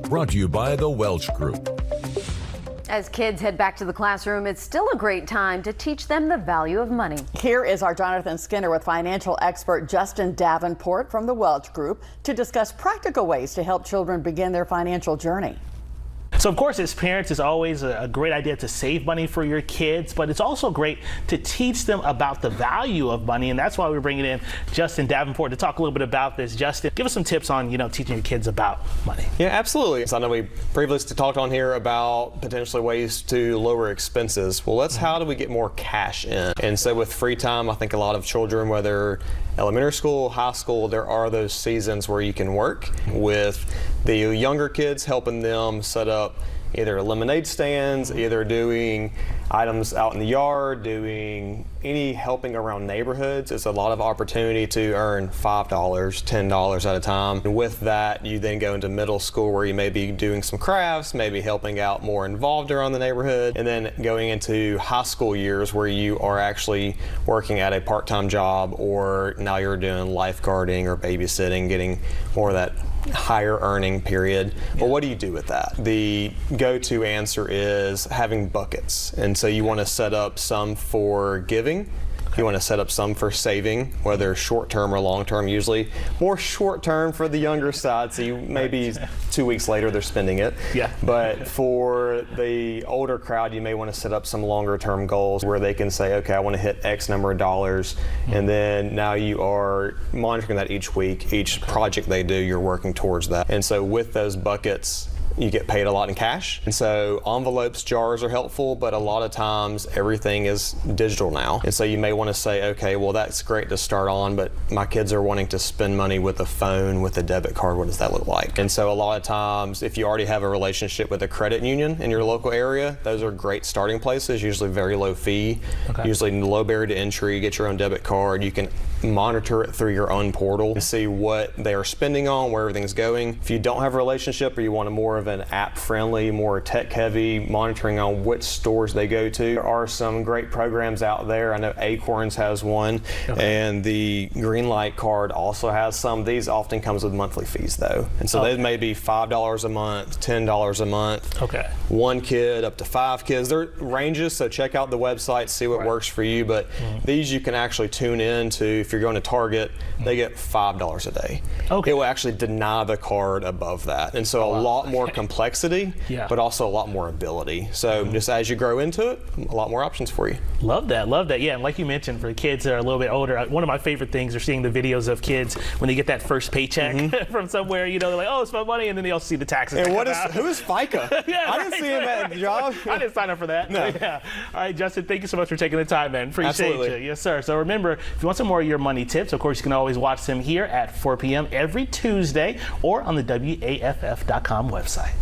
Brought to you by the Welch Group. As kids head back to the classroom, it's still a great time to teach them the value of money. Here is our Jonathan Skinner with financial expert Justin Davenport from the Welch Group to discuss practical ways to help children begin their financial journey. So, of course, as parents, it's always a great idea to save money for your kids, but it's also great to teach them about the value of money, and that's why we're bringing in Justin Davenport to talk a little bit about this. Justin, give us some tips on, teaching your kids about money. Yeah, absolutely. So I know we previously talked on here about potentially ways to lower expenses. Well, how do we get more cash in? And so with free time, I think a lot of children, whether elementary school, high school, there are those seasons where you can work with the younger kids, helping them set up either lemonade stands, either doing items out in the yard, doing any helping around neighborhoods. It's a lot of opportunity to earn $5, $10 at a time. And with that, you then go into middle school where you may be doing some crafts, maybe helping out more involved around the neighborhood, and then going into high school years where you are actually working at a part-time job, or now you're doing lifeguarding or babysitting, getting more of that higher earning period. But what do you do with that? The go-to answer is having buckets. And so you want to set up some for giving. You want to set up some for saving, whether short-term or long-term, usually more short-term for the younger side, so you maybe 2 weeks later they're spending it. Yeah. But for the older crowd, you may want to set up some longer-term goals where they can say, okay, I want to hit X number of dollars, and then now you are monitoring that each week. Each project they do, you're working towards that. And so with those buckets, you get paid a lot in cash. And so envelopes, jars are helpful, but a lot of times everything is digital now. And so you may want to say, okay, well, that's great to start on, but my kids are wanting to spend money with a phone, with a debit card. What does that look like? And so a lot of times, if you already have a relationship with a credit union in your local area, those are great starting places, usually very low fee, usually low barrier to entry. You get your own debit card. You can monitor it through your own portal and see what they are spending on, where everything's going. If you don't have a relationship, or you want a more of an app-friendly, more tech-heavy monitoring on which stores they go to, there are some great programs out there. I know Acorns has one, and the Greenlight card also has some. These often comes with monthly fees, though, and so they may be $5 a month, $10 a month. Okay. One kid up to 5 kids. There are ranges, so check out the website, see what works for you. But these you can actually tune in to. If you're going to Target, they get $5 a day. It will actually deny the card above that. And so a lot more complexity, but also a lot more ability. So just as you grow into it, a lot more options for you. Love that, love that. Yeah, and like you mentioned, for the kids that are a little bit older, one of my favorite things are seeing the videos of kids when they get that first paycheck from somewhere, they're like, oh, it's my money, and then they also see the taxes. And who is FICA? I didn't see him at the job. I didn't sign up for that. No. Yeah. All right, Justin, thank you so much for taking the time, man. Appreciate you. Yes, sir. So remember, if you want some more of your money tips, of course, you can always watch them here at 4 p.m. every Tuesday or on the WAFF.com website.